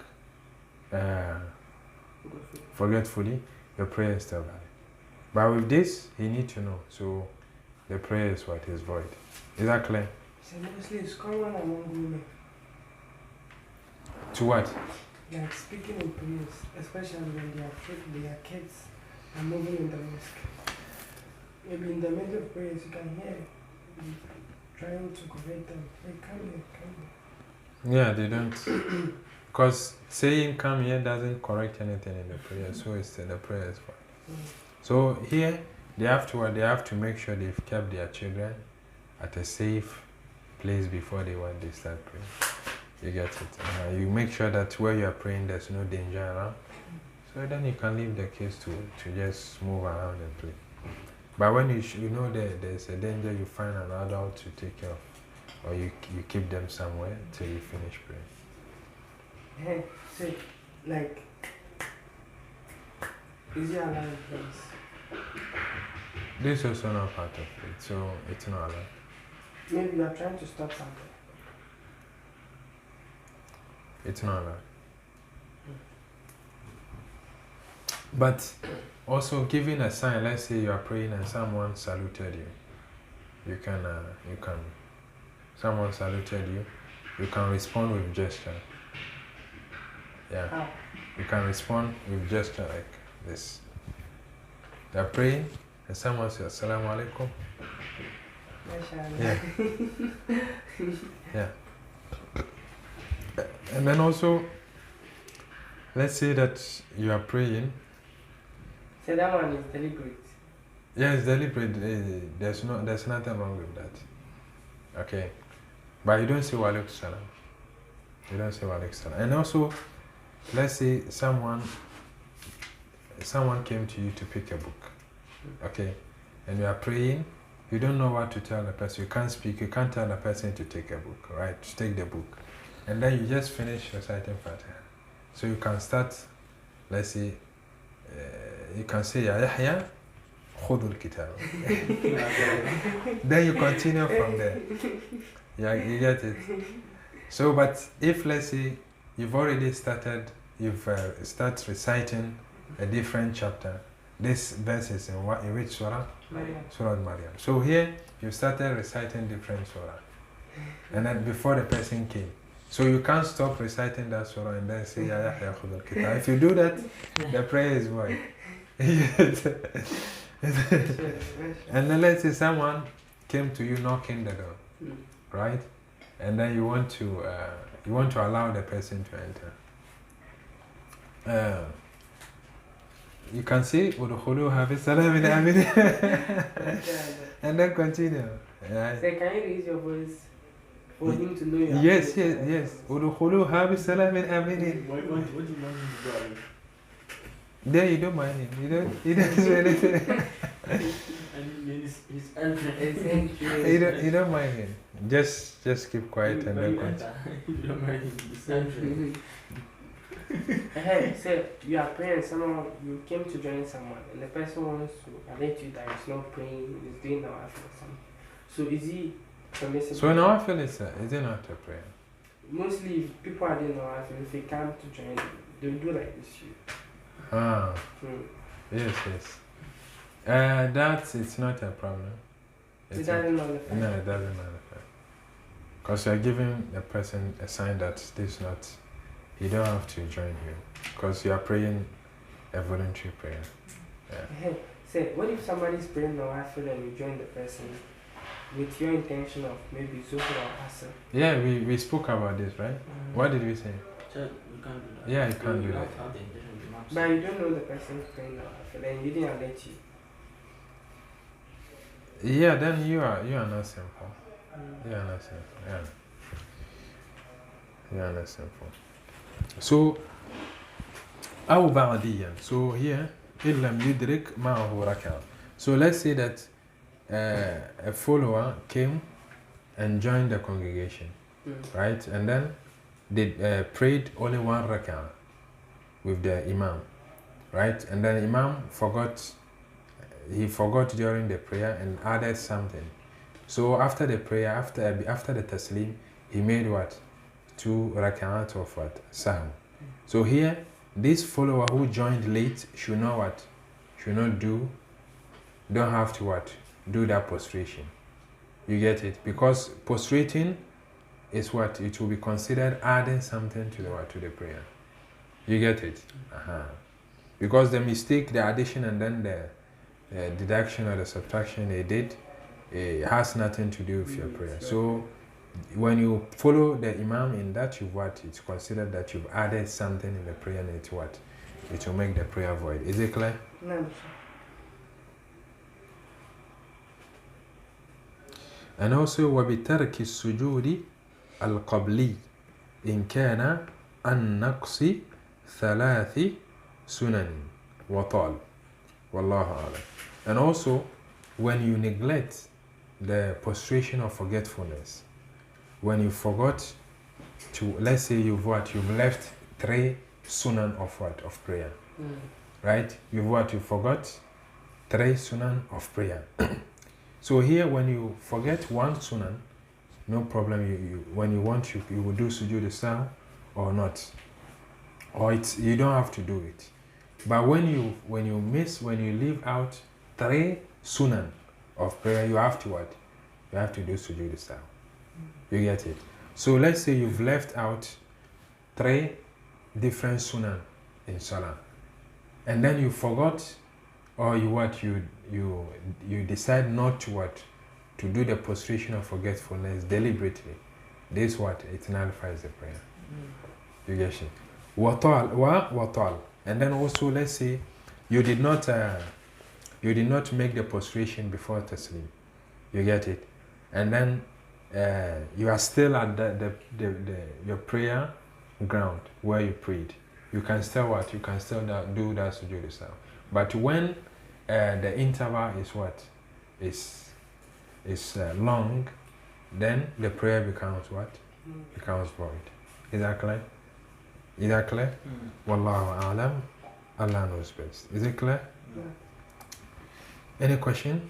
forgetfully, the prayer is still valid. But with this, you need to know. So the prayer is what is void. Is that clear? So mostly it's common among women. To what? Like speaking in prayers, especially when their kids are moving in the mosque. Maybe in the middle of prayers you can hear them trying to correct them. Hey, come here, come here. Yeah, they don't. Because saying come here doesn't correct anything in the prayer, so it's the prayer is fine. So here they have to make sure they've kept their children at a safe place before they start praying. You get it? You make sure that where you are praying there's no danger around. So then you can leave the kids to just move around and play. But when you know there's a danger, you find an adult to take care of. Or you keep them somewhere till you finish praying. Yeah, so like, is it allowed in place? This is also not part of it, so it's not allowed. Maybe you are trying to stop something. It's not allowed. But also giving a sign, let's say you are praying and someone saluted you. You can, someone saluted you, you can respond with gesture. Yeah. How? You can respond with gesture like this. They are praying and someone says, Assalamu alaikum. Yeah. Yeah. And then also, let's say that you are praying. So that one is deliberate. Yes, deliberate. There's nothing wrong with that. Okay. But you don't say wa alaikum salam. You don't say wa alaikum salam. And also, let's say someone came to you to pick a book. Okay. And you are praying. You don't know what to tell the person. You can't speak. You can't tell the person to take a book, right? To take the book. And then you just finish reciting Fatiha. So you can start, let's say, you can say, Ya Yahya, khudul kitab. Then you continue from there. Yeah, you get it. So, but if, let's say, you've already started, start reciting a different chapter. This verse is in which surah? Maryam. Surah Maryam. So here, you started reciting different surah. And then before the person came. So you can't stop reciting that surah and then say, Ya Yahya khudul kitab. If you do that, the prayer is void. And then let's say someone came to you knocking the door, right? And then you want to allow the person to enter. You can say udkhuluha bi salamin amin and then continue. Yeah. So can you raise your voice for him to know you? Yes. Udkhuluha bi salamin amin. What do you want him to do? There you don't mind him. He doesn't do anything. And his entrance. You don't mind him. Just keep quiet and then continue. You don't mind his entrance. Hey, so you are praying, you came to join someone, and the person wants to alert you that he's not praying, he's doing nawafil or something. So is he permissible? So nawafil is it not a prayer? Mostly, if people are doing nawafil, if they come to join, they'll do like this. Ah, yes. That it's not a problem. It It's doesn't nullify. no, it doesn't matter. Because you're giving the person a sign that this not, you don't have to join you. Because you are praying a voluntary prayer. Hey, say, what if somebody's praying Nawafil and you join the person with your intention of maybe Zuhur or Asr? Yeah, we spoke about this, right? What did we say? So you can't do that. Yeah, you can't do that. Have the intention to not But you don't know the person's praying Nawafil and you didn't alert you. Yeah, then you are not simple. You are not simple. Yeah. You are not simple. So أو بعديا. So here إن لم يدرك معه ركعة. So let's say that a follower came and joined the congregation, right? And then they prayed only one rak'ah with the imam, right? And then imam he forgot during the prayer and added something. So after the prayer, after the taslim, he made what? 2 rak'at of what? Sahm. So here, this follower who joined late should not what? Should not don't have to what? Do that prostration. You get it? Because prostrating is what? It will be considered adding something to the prayer. You get it? Because the mistake, the addition and then the deduction or the subtraction they did, it has nothing to do with your prayer. So when you follow the imam in that, it's considered that you've added something in the prayer, and it's what? It will make the prayer void. Is it clear? No. And also وبترك السجود القبلي إن كان النقص 3 سنن وطال والله أعلم. And also when you neglect the prostration of forgetfulness, when you forgot to, let's say you've left 3 sunan of prayer, right? You forgot 3 sunan of prayer. So here, when you forget 1 sunan, no problem. When you want, you will do sujood sahw or not, or you don't have to do it. But when you leave out 3 sunan of prayer, you have to what? You have to do sujood sahw. You get it? So let's say you've left out 3 different sunan in salah, and then you forgot, or you decide not to do the prostration of forgetfulness deliberately. This it nullifies the prayer. You get it? Watal. And then also, let's say you did not make the prostration before taslim. You get it? And then you are still at your prayer ground where you prayed. You can still do that sujood sahw. But when the interval is long, then the prayer becomes what? Becomes void. Is that clear? Is that clear? Wallahu a'lam. Allah knows best. Is it clear? Any question?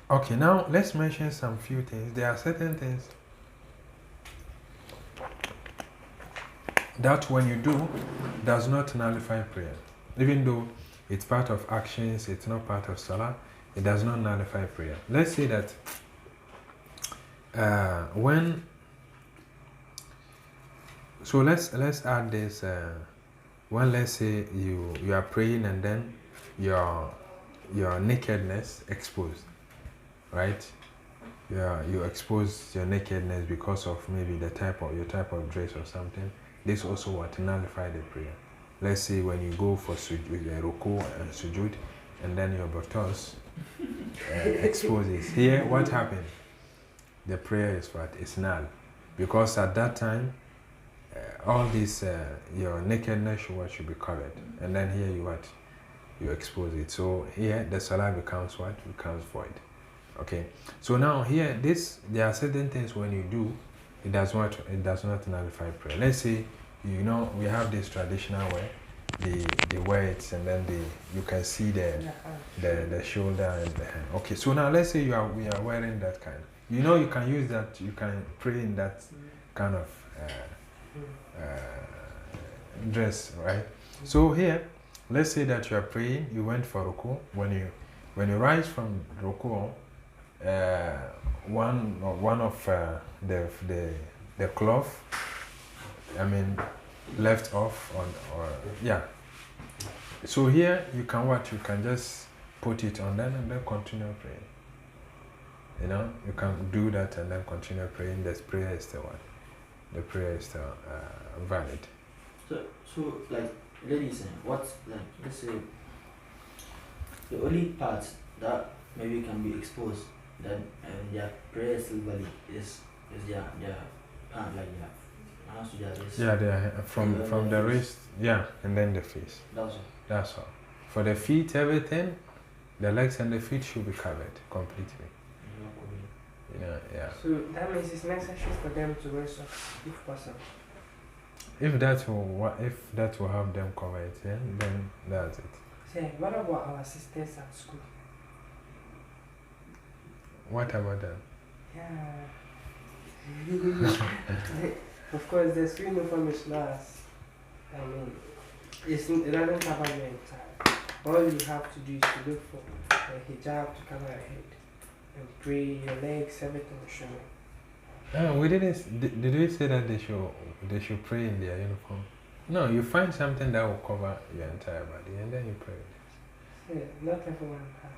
Okay, now let's mention some few things. There are certain things that when you do does not nullify prayer. Even though it's part of actions, it's not part of salah, it does not nullify prayer. Let's say that let's add this when, let's say you are praying and then your nakedness exposed, right? You expose your nakedness because of maybe your type of dress or something. This also nullify the prayer. Let's say when you go for ruku and sujud, and then your buttocks exposes. Here, what happened? The prayer is null, because at that time, all this your nakedness should be covered, and then here you expose it. So here the salah becomes void. Okay. So now here there are certain things when you do, it does not nullify prayer. Let's say we have this traditional way, they wear it, and then you can see the shoulder and the hand. Okay, so now let's say we are wearing that kind. You can use that, you can pray in that kind of dress, right? So here, let's say that you are praying, you went for ruku. When you rise from ruku, one of the cloth, I mean, left off on, or yeah. So here you can what? You can just put it on then and then continue praying. You know, you can do that and then continue praying. The prayer is still what? The prayer is still valid. So like ladies, what, like, let's say the only part that maybe can be exposed that their prayer is still valid is their hand, like their hands to their wrist. Yeah, they are from the wrist, yeah, and then the face. That's all. That's all. For the feet, everything, the legs and the feet should be covered completely. You know, yeah. So that means it's necessary for them to wear socks if possible. If that will help them cover it, yeah, then that's it. Say, what about our sisters at school? What about that? Yeah. Of course, the school uniform is last. I mean, it doesn't cover your entire. All you have to do is to look for a hijab to cover your head and pray, your legs, everything showing. We didn't. Did we say that they should pray in their uniform? No, you find something that will cover your entire body and then you pray. Yeah, not everyone has.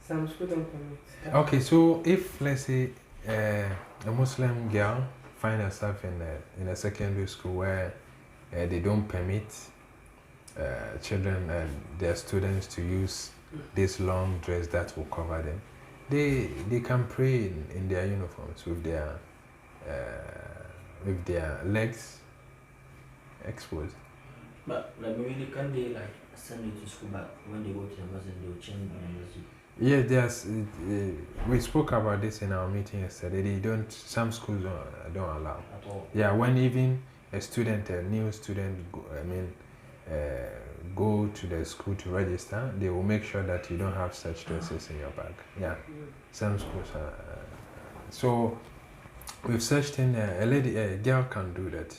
Some schools don't permit that. Okay, so if let's say a Muslim girl find herself in a secondary school where they don't permit children and their students to use this long dress that will cover them, they can pray in their uniforms with their legs exposed. But like maybe can't they like send you to school, but when they go to the masjid they will change the masjid? Yes, we spoke about this in our meeting yesterday. Some schools don't allow. At all. Yeah, when even a new student, go to the school to register, they will make sure that you don't have such dresses in your bag. Yeah, some schools are. So we've searched in a girl can do that,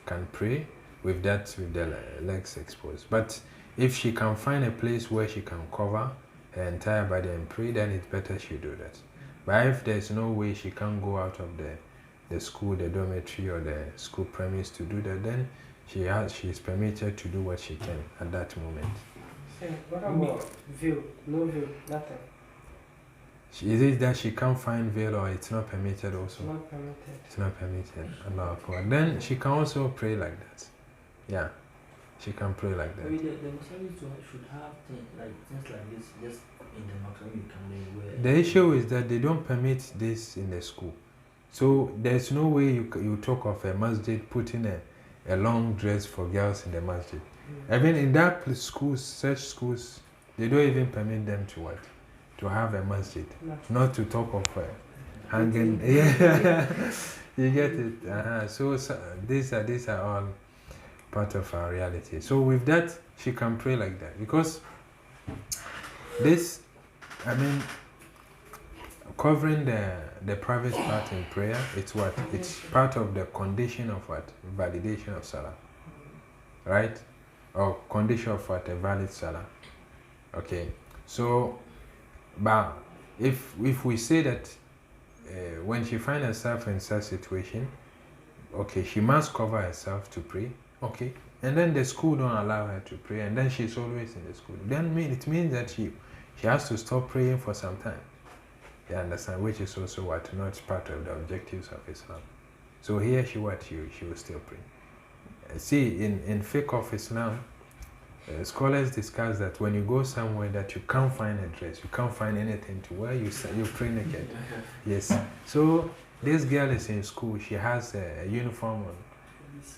can pray with the legs exposed. But if she can find a place where she can cover her entire body and pray, then it's better she do that. But if there's no way she can't go out of the school, the dormitory or the school premise to do that, then she is permitted to do what she can at that moment. Say, what about veil? No veil, nothing. Is it that she can't find veil or it's not permitted also? Not permitted. It's not permitted. Allah Akbar. Then she can also pray like that. Yeah, she can pray like that. Maybe the Muslims should have things like this just in the maximum you can wear. The issue is that they don't permit this in the school. So there's no way you talk of a masjid putting a long dress for girls in the masjid. Even in that schools, such schools, they don't even permit them to have a masjid. No. Not to talk of hanging. Yeah, you get it. So these are all part of our reality. So with that, she can pray like that because this, covering the private part in prayer, it's what? It's part of the condition of what? Validation of Salah. Right? Or condition of what? A valid Salah. Okay. So, but if we say that when she finds herself in such situation, okay, she must cover herself to pray. Okay. And then the school don't allow her to pray, and then she's always in the school. Then it means that she has to stop praying for some time. You understand? Which is also what? Not part of the objectives of Islam. So here she will still pray. See, in fiqh of Islam, scholars discuss that when you go somewhere that you can't find a dress, you can't find anything to wear, you pray naked. Yes. So this girl is in school, she has a uniform on,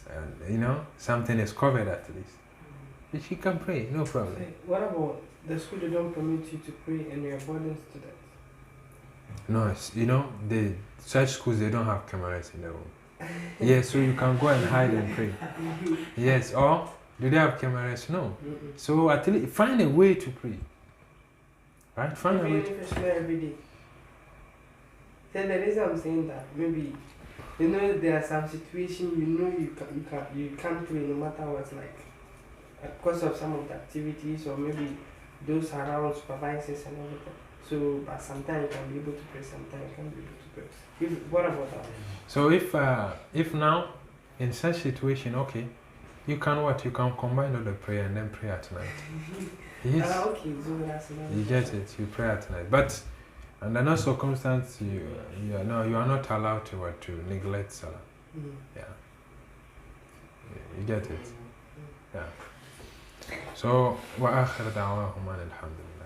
and something is covered at least. She can pray, no problem. Say, what about the school? They don't permit you to pray and you're a boarding student. No, such schools, they don't have cameras in the room. Yes, so you can go and hide and pray. Yes, or do they have cameras? No. So at least find a way to pray. Right? Find a way to pray. Every day. Then the reason I'm saying that, maybe, there are some situations you can't pray no matter what, like, because of some of the activities or maybe those around supervisors and everything. So, but sometimes you can be able to pray, sometimes you can be able to pray. What about that? So if now in such situation, okay, you can what? You can combine all the prayer and then pray at night. Yes. Okay, so that's another. You get it. You pray at night, but under no circumstance you are not allowed to neglect Salah. Yeah. You get it. Yeah. So وآخر دعواهم أن الحمد لله